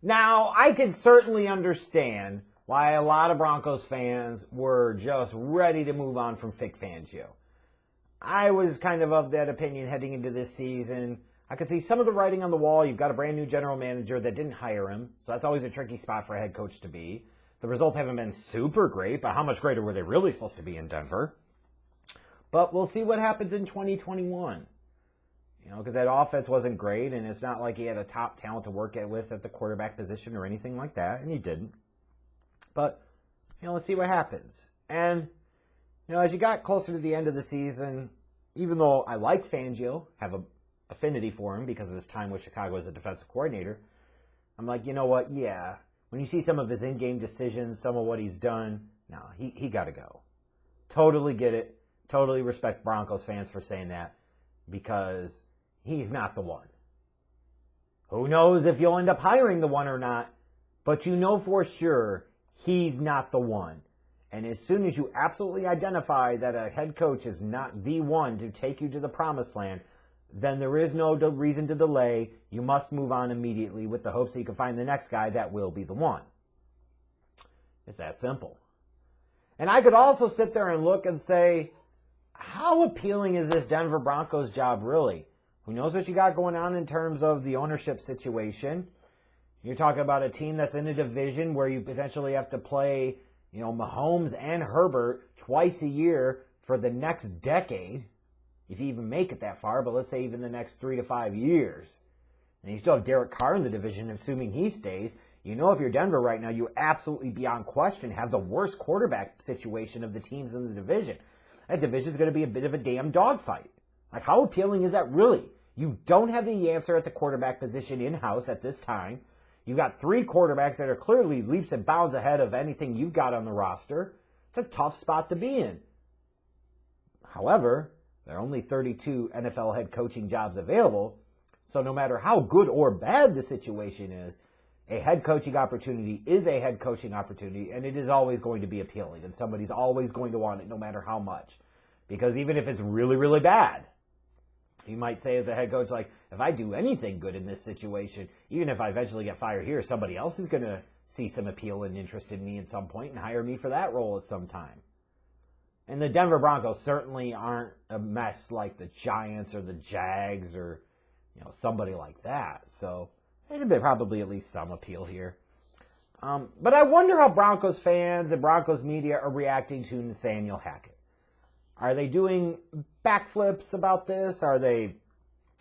Now, I can certainly understand why a lot of Broncos fans were just ready to move on from Vic Fangio. I was kind of that opinion heading into this season. I could see some of the writing on the wall. You've got a brand new general manager that didn't hire him, so that's always a tricky spot for a head coach to be. The results haven't been super great, but how much greater were they really supposed to be in Denver? But we'll see what happens in 2021. Because that offense wasn't great, and it's not like he had a top talent to work with at the quarterback position or anything like that, and he didn't. But, let's see what happens. And, as you got closer to the end of the season, even though I like Fangio, have an affinity for him because of his time with Chicago as a defensive coordinator, I'm like, you know what, yeah, when you see some of his in-game decisions, some of what he's done, no, he got to go. Totally get it. Totally respect Broncos fans for saying that, because he's not the one. Who knows if you'll end up hiring the one or not, but you know for sure he's not the one. And as soon as you absolutely identify that a head coach is not the one to take you to the promised land, then there is no reason to delay. You must move on immediately with the hopes that you can find the next guy that will be the one. It's that simple. And I could also sit there and look and say, how appealing is this Denver Broncos job really? Who knows what you got going on in terms of the ownership situation? You're talking about a team that's in a division where you potentially have to play, Mahomes and Herbert twice a year for the next decade, if you even make it that far, but let's say even the next 3 to 5 years. And you still have Derek Carr in the division, assuming he stays. If you're Denver right now, you absolutely, beyond question, have the worst quarterback situation of the teams in the division. That division is going to be a bit of a damn dogfight. Like, how appealing is that really? You don't have the answer at the quarterback position in-house at this time. You've got 3 quarterbacks that are clearly leaps and bounds ahead of anything you've got on the roster. It's a tough spot to be in. However, there are only 32 NFL head coaching jobs available, so no matter how good or bad the situation is, a head coaching opportunity is a head coaching opportunity, and it is always going to be appealing, and somebody's always going to want it no matter how much. Because even if it's really, really bad, you might say as a head coach, like, if I do anything good in this situation, even if I eventually get fired here, somebody else is going to see some appeal and interest in me at some point and hire me for that role at some time. And the Denver Broncos certainly aren't a mess like the Giants or the Jags or, somebody like that. So there'd be probably at least some appeal here. But I wonder how Broncos fans and Broncos media are reacting to Nathaniel Hackett. Are they doing backflips about this? Are they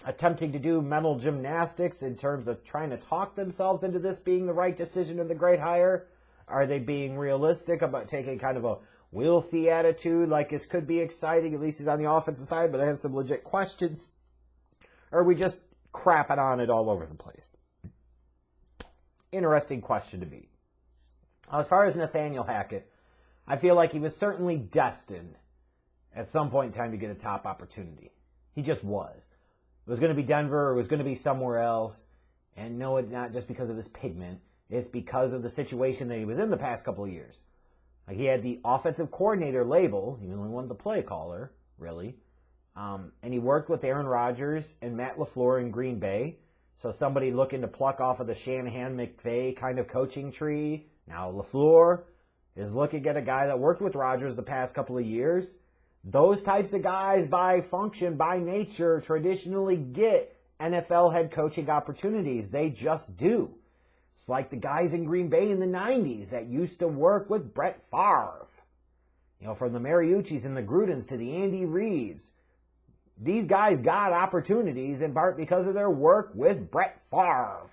attempting to do mental gymnastics in terms of trying to talk themselves into this being the right decision and the great hire? Are they being realistic about taking kind of a we'll see attitude, like this could be exciting, at least he's on the offensive side, but I have some legit questions? Or are we just crapping on it all over the place? Interesting question to me. As far as Nathaniel Hackett, I feel like he was certainly destined at some point in time to get a top opportunity. He just was. It was going to be Denver, or it was going to be somewhere else. And no, it's not just because of his pigment. It's because of the situation that he was in the past couple of years. Like, he had the offensive coordinator label, even though he wasn't the play caller, really. And he worked with Aaron Rodgers and Matt LaFleur in Green Bay. So somebody looking to pluck off of the Shanahan-McVay kind of coaching tree. Now LaFleur is looking at a guy that worked with Rodgers the past couple of years. Those types of guys, by function, by nature, traditionally get NFL head coaching opportunities. They just do. It's like the guys in Green Bay in the 90s that used to work with Brett Favre. From the Mariucci's and the Grudens to the Andy Reids. These guys got opportunities in part because of their work with Brett Favre.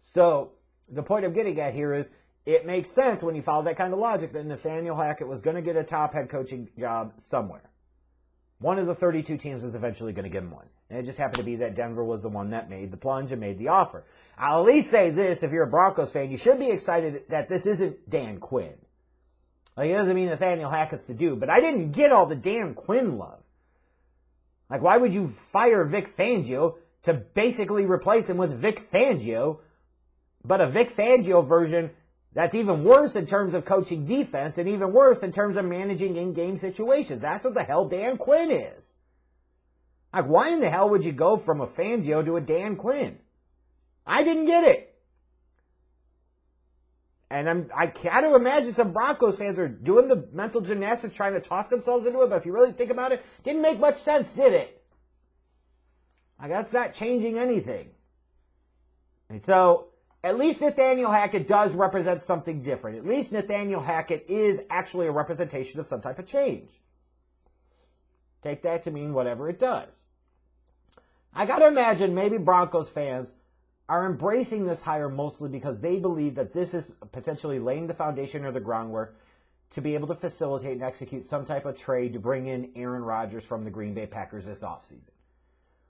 So the point I'm getting at here is it makes sense when you follow that kind of logic that Nathaniel Hackett was going to get a top head coaching job somewhere. One of the 32 teams was eventually going to give him one. And it just happened to be that Denver was the one that made the plunge and made the offer. I'll at least say this, if you're a Broncos fan, you should be excited that this isn't Dan Quinn. Like, it doesn't mean Nathaniel Hackett's the dude, but I didn't get all the Dan Quinn love. Like, why would you fire Vic Fangio to basically replace him with Vic Fangio, but a Vic Fangio version that's even worse in terms of coaching defense and even worse in terms of managing in-game situations? That's what the hell Dan Quinn is. Like, why in the hell would you go from a Fangio to a Dan Quinn? I didn't get it. And I gotta imagine some Broncos fans are doing the mental gymnastics trying to talk themselves into it, but if you really think about it, didn't make much sense, did it? Like, that's not changing anything. And so, at least Nathaniel Hackett does represent something different. At least Nathaniel Hackett is actually a representation of some type of change. Take that to mean whatever it does. I gotta imagine maybe Broncos fans are embracing this hire mostly because they believe that this is potentially laying the foundation or the groundwork to be able to facilitate and execute some type of trade to bring in Aaron Rodgers from the Green Bay Packers this offseason.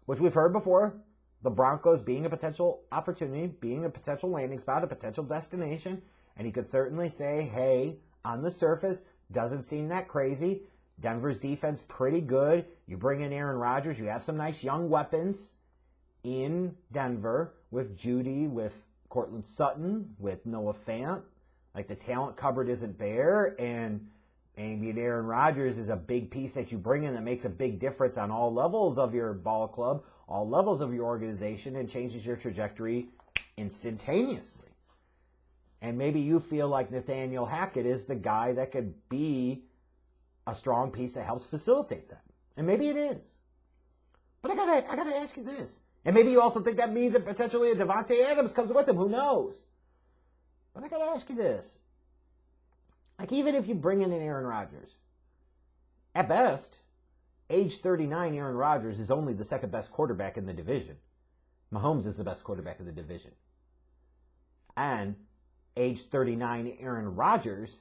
Which we've heard before, the Broncos being a potential opportunity, being a potential landing spot, a potential destination, and he could certainly say, hey, on the surface, doesn't seem that crazy. Denver's defense pretty good. You bring in Aaron Rodgers, you have some nice young weapons in Denver with Judy, with Cortland Sutton, with Noah Fant. Like, the talent cupboard isn't bare, and maybe Aaron Rodgers is a big piece that you bring in that makes a big difference on all levels of your ball club, all levels of your organization, and changes your trajectory instantaneously. And maybe you feel like Nathaniel Hackett is the guy that could be a strong piece that helps facilitate that. And maybe it is. But I gotta ask you this. And maybe you also think that means that potentially a Devontae Adams comes with him. Who knows? But I got to ask you this. Like, even if you bring in an Aaron Rodgers, at best, age 39 Aaron Rodgers is only the second best quarterback in the division. Mahomes is the best quarterback in the division. And age 39 Aaron Rodgers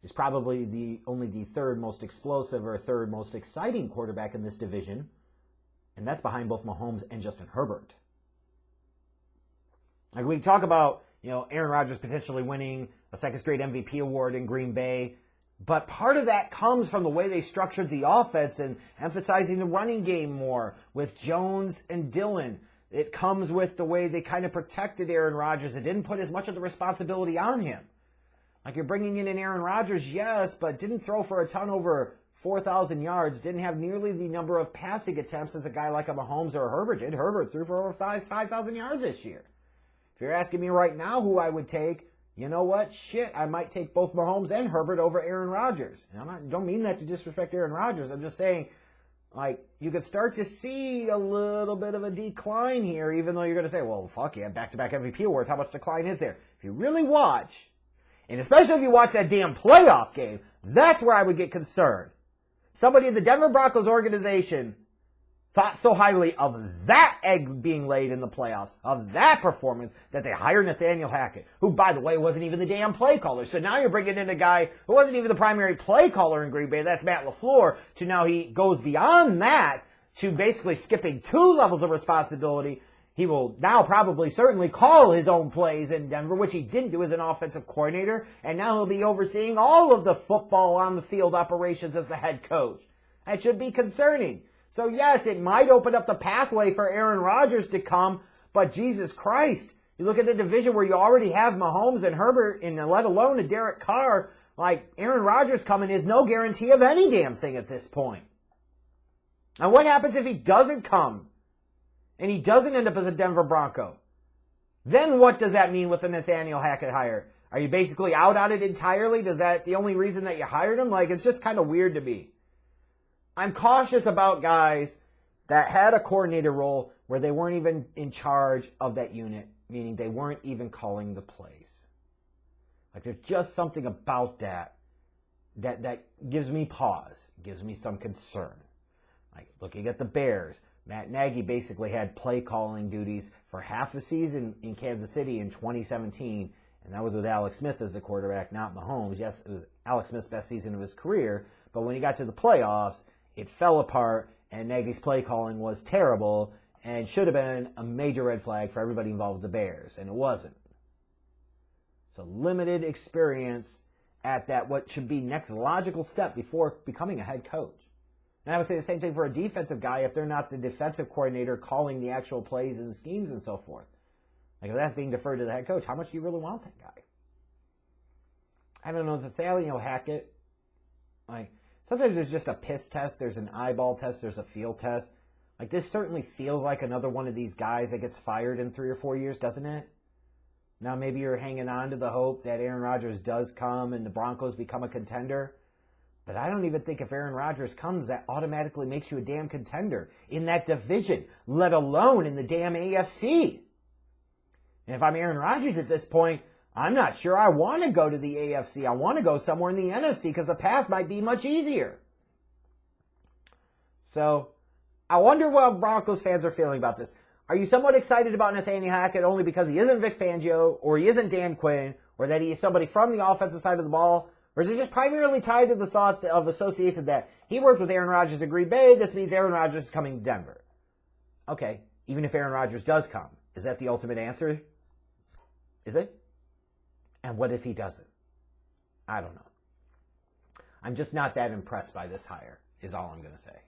is probably only the third most explosive or third most exciting quarterback in this division. And that's behind both Mahomes and Justin Herbert. Like, we talk about, Aaron Rodgers potentially winning a second straight MVP award in Green Bay. But part of that comes from the way they structured the offense and emphasizing the running game more with Jones and Dillon. It comes with the way they kind of protected Aaron Rodgers. It didn't put as much of the responsibility on him. Like, you're bringing in an Aaron Rodgers, yes, but didn't throw for a ton over 4,000 yards, didn't have nearly the number of passing attempts as a guy like a Mahomes or a Herbert did. Herbert threw for over 5,000 yards this year. If you're asking me right now who I would take, you know what? Shit, I might take both Mahomes and Herbert over Aaron Rodgers. And I don't mean that to disrespect Aaron Rodgers. I'm just saying, like, you could start to see a little bit of a decline here, even though you're going to say, well, fuck yeah, back-to-back MVP awards. How much decline is there? If you really watch, and especially if you watch that damn playoff game, that's where I would get concerned. Somebody in the Denver Broncos organization thought so highly of that egg being laid in the playoffs, of that performance, that they hired Nathaniel Hackett, who, by the way, wasn't even the damn play caller. So now you're bringing in a guy who wasn't even the primary play caller in Green Bay, that's Matt LaFleur, to now he goes beyond that to basically skipping 2 levels of responsibility. He will now probably certainly call his own plays in Denver, which he didn't do as an offensive coordinator, and now he'll be overseeing all of the football on the field operations as the head coach. That should be concerning. So yes, it might open up the pathway for Aaron Rodgers to come, but Jesus Christ, you look at a division where you already have Mahomes and Herbert, and let alone a Derek Carr, like Aaron Rodgers coming is no guarantee of any damn thing at this point. And what happens if he doesn't come? And he doesn't end up as a Denver Bronco? Then what does that mean with the Nathaniel Hackett hire? Are you basically out on it entirely? Is that the only reason that you hired him? Like, it's just kind of weird to me. I'm cautious about guys that had a coordinator role where they weren't even in charge of that unit, meaning they weren't even calling the plays. Like, there's just something about that gives me pause, gives me some concern. Like, looking at the Bears, Matt Nagy basically had play calling duties for half a season in Kansas City in 2017, and that was with Alex Smith as the quarterback, not Mahomes. Yes, it was Alex Smith's best season of his career, but when he got to the playoffs, it fell apart, and Nagy's play calling was terrible and should have been a major red flag for everybody involved with the Bears, and it wasn't. So limited experience at that what should be next logical step before becoming a head coach. And I would say the same thing for a defensive guy if they're not the defensive coordinator calling the actual plays and schemes and so forth. Like, if that's being deferred to the head coach, how much do you really want that guy? I don't know, Nathaniel Hackett, like, sometimes there's just a piss test, there's an eyeball test, there's a field test. Like, this certainly feels like another one of these guys that gets fired in 3 or 4 years, doesn't it? Now, maybe you're hanging on to the hope that Aaron Rodgers does come and the Broncos become a contender. But I don't even think if Aaron Rodgers comes, that automatically makes you a damn contender in that division, let alone in the damn AFC. And if I'm Aaron Rodgers at this point, I'm not sure I want to go to the AFC. I want to go somewhere in the NFC because the path might be much easier. So, I wonder what Broncos fans are feeling about this. Are you somewhat excited about Nathaniel Hackett only because he isn't Vic Fangio, or he isn't Dan Quinn, or that he is somebody from the offensive side of the ball? Or is it just primarily tied to the thought of association that he worked with Aaron Rodgers in Green Bay, this means Aaron Rodgers is coming to Denver? Okay, even if Aaron Rodgers does come, is that the ultimate answer? Is it? And what if he doesn't? I don't know. I'm just not that impressed by this hire, is all I'm going to say.